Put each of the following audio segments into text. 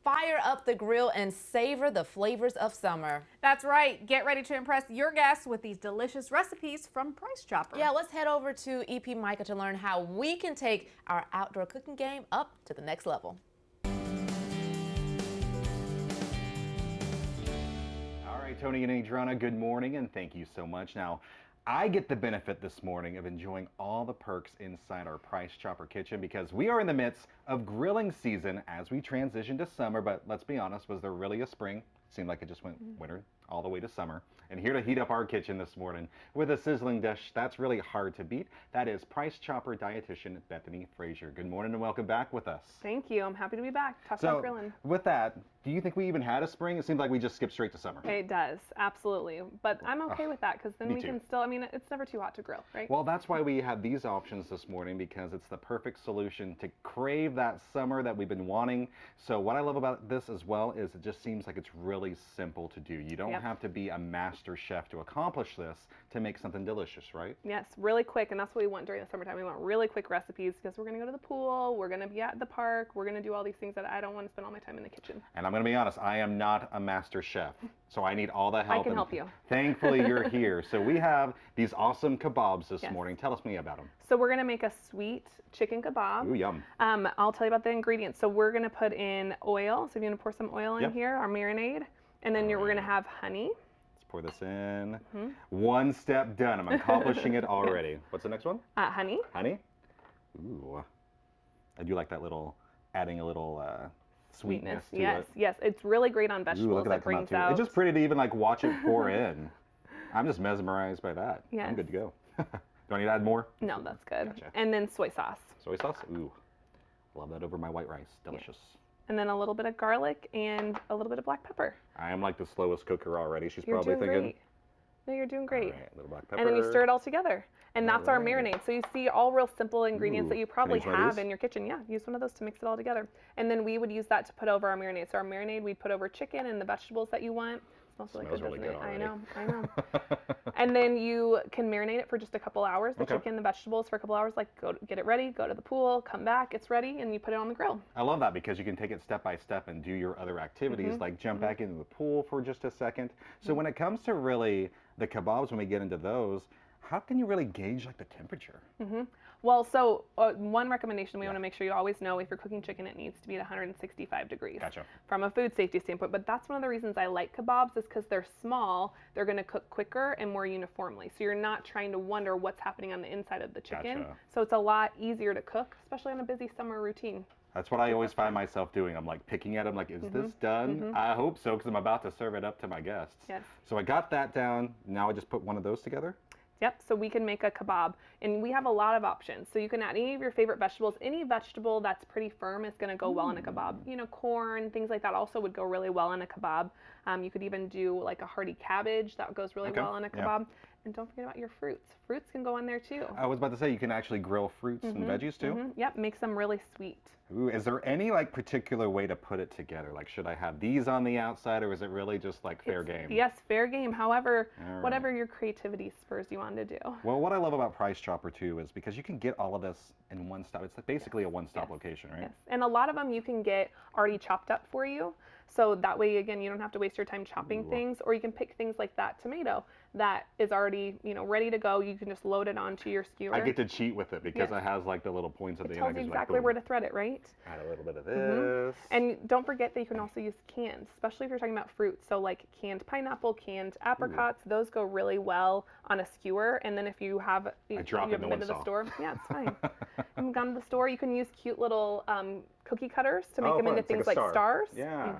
fire up the grill and savor the flavors of summer. That's right. Get ready to impress your guests with these delicious recipes from Price Chopper. Yeah, let's head over to EP Micah to learn how we can take our outdoor cooking game up to the next level. All right, Tony and Adriana, good morning and thank you so much. Now, I get the benefit this morning of enjoying all the perks inside our Price Chopper kitchen because we are in the midst of grilling season as we transition to summer, but let's be honest, was there really a spring? Seemed like it just went winter all the way to summer. And here to heat up our kitchen this morning with a sizzling dish that's really hard to beat, that is Price Chopper dietitian Bethany Frazier. Good morning and welcome back with us. Thank you. I'm happy to be back. Talk about grilling. With that, do you think we even had a spring? It seems like we just skipped straight to summer. It does, absolutely. But I'm okay with that because then we can still, I mean, it's never too hot to grill, right? Well, that's why we have these options this morning because it's the perfect solution to crave that summer that we've been wanting. So what I love about this as well is it just seems like it's really simple to do. You don't have to be a master chef to accomplish this to make something delicious, right? Yes, really quick, and that's what we want during the summertime. We want really quick recipes because we're going to go to the pool, we're going to be at the park, we're going to do all these things that I don't want to spend all my time in the kitchen. And I'm going to be honest, I am not a master chef, so I need all the help. I can help you. Thankfully, you're here. So we have these awesome kebabs this morning. Tell us me about them. So we're going to make a sweet chicken kebab. Ooh, yum. I'll tell you about the ingredients. So we're going to put in oil. So if you want to pour some oil in here, our marinade, and then we're going to have honey. Pour this in. One step done. I'm accomplishing it already. What's the next one? Honey. Honey. Ooh. I do like that little, adding a little sweetness to it. Yes. It's really great on vegetables. Ooh, look at that brings come out too. It's just pretty to even like watch it pour in. I'm just mesmerized by that. Yes. I'm good to go. Do I need to add more? No, that's good. Gotcha. And then soy sauce. Soy sauce? Ooh. Love that over my white rice. Delicious. Yes. And then a little bit of garlic and a little bit of black pepper. I am like the slowest cooker already. She's You're probably doing thinking. Great. No, you're doing great. All right, a little black pepper. And then you stir it all together. And that's our marinade. So you see all real simple ingredients that you probably have in your kitchen. Yeah, use one of those to mix it all together. And then we would use that to put over our marinade. So our marinade, we'd put over chicken and the vegetables that you want. Smells really good, doesn't it? I know. And then you can marinate it for just a couple hours, the chicken, the vegetables for a couple hours, like go get it ready, go to the pool, come back, it's ready, and you put it on the grill. I love that because you can take it step by step and do your other activities, like jump back into the pool for just a second. So when it comes to really the kebabs, when we get into those, how can you really gauge like the temperature? Well, so one recommendation we want to make sure you always know if you're cooking chicken, it needs to be at 165 degrees from a food safety standpoint. But that's one of the reasons I like kebabs is because they're small, they're going to cook quicker and more uniformly. So you're not trying to wonder what's happening on the inside of the chicken. So it's a lot easier to cook, especially on a busy summer routine. That's what I always find myself doing. I'm like picking at them like, is this done? I hope so because I'm about to serve it up to my guests. Yes. So I got that down. Now I just put one of those together. Yep, so we can make a kebab, and we have a lot of options. So you can add any of your favorite vegetables. Any vegetable that's pretty firm is going to go well in a kebab. You know, corn, things like that also would go really well in a kebab. You could even do like a hearty cabbage that goes really well in a kebab. And don't forget about your fruits. Fruits can go in there too. I was about to say you can actually grill fruits and veggies too. Yep, makes them really sweet. Ooh, is there any like particular way to put it together? Like should I have these on the outside or is it really just like fair game? Yes, fair game. However, whatever your creativity spurs you on to do. Well, what I love about Price Chopper too is because you can get all of this in one stop. It's basically a one-stop location, right? Yes, and a lot of them you can get already chopped up for you. So that way, again, you don't have to waste your time chopping things, or you can pick things like that tomato that is already, you know, ready to go. You can just load it onto your skewer. I get to cheat with it because it has like the little points at the end. It tells you exactly where to thread it, right? Add a little bit of this. And don't forget that you can also use cans, especially if you're talking about fruit. So like canned pineapple, canned apricots, those go really well on a skewer. And then if you have, you haven't been to the store, yeah, it's fine. You've gone to the store, you can use cute little cookie cutters to make them into things like stars. Yeah.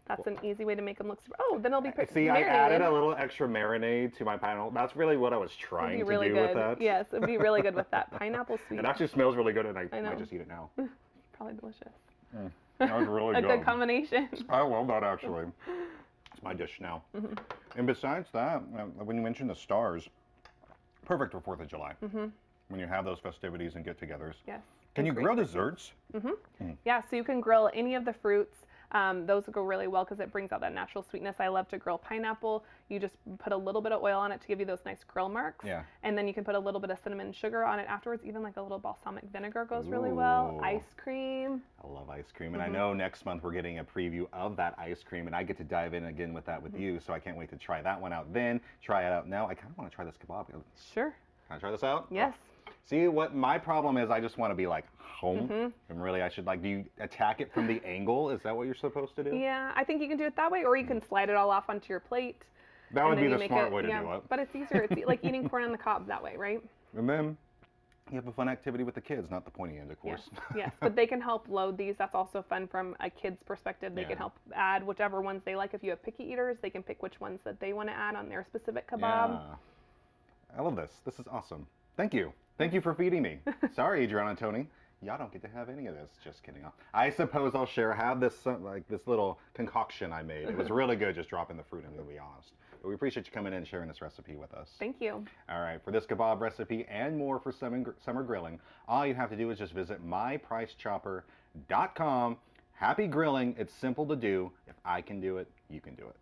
That's an easy way to make them look super. Oh, then it'll be pretty. See, I added a little extra marinade to my pineapple. That's really what I was trying to do with that. Yes, it'd be really good with that pineapple sweet. It actually smells really good, and I might just eat it now. Probably delicious. That was really good. A good combination. I love that actually. It's my dish now. And besides that, when you mentioned the stars, perfect for 4th of July. When you have those festivities and get-togethers. Yes. Can you grill desserts? Yeah, so you can grill any of the fruits. Those go really well because it brings out that natural sweetness. I love to grill pineapple. You just put a little bit of oil on it to give you those nice grill marks. Yeah. And then you can put a little bit of cinnamon sugar on it afterwards. Even like a little balsamic vinegar goes really well. Ice cream. I love ice cream. And I know next month we're getting a preview of that ice cream, and I get to dive in again with that with you. So I can't wait to try that one out then, try it out now. I kind of want to try this kebab. Sure. Can I try this out? Yes. See, what my problem is, I just want to be like home. And really, I should do you attack it from the angle? Is that what you're supposed to do? Yeah, I think you can do it that way, or you can slide it all off onto your plate. That would be the smart way to do it. But it's easier. It's like eating corn on the cob that way, right? And then you have a fun activity with the kids, not the pointy end, of course. Yes, but they can help load these. That's also fun from a kid's perspective. They can help add whichever ones they like. If you have picky eaters, they can pick which ones that they want to add on their specific kebab. Yeah. I love this. This is awesome. Thank you. Thank you for feeding me. Sorry, Adriana and Tony. Y'all don't get to have any of this. Just kidding. I suppose I'll share. Have this this little concoction I made. It was really good just dropping the fruit in, to be honest. But we appreciate you coming in and sharing this recipe with us. Thank you. All right. For this kebab recipe and more for summer grilling, all you have to do is just visit mypricechopper.com. Happy grilling. It's simple to do. If I can do it, you can do it.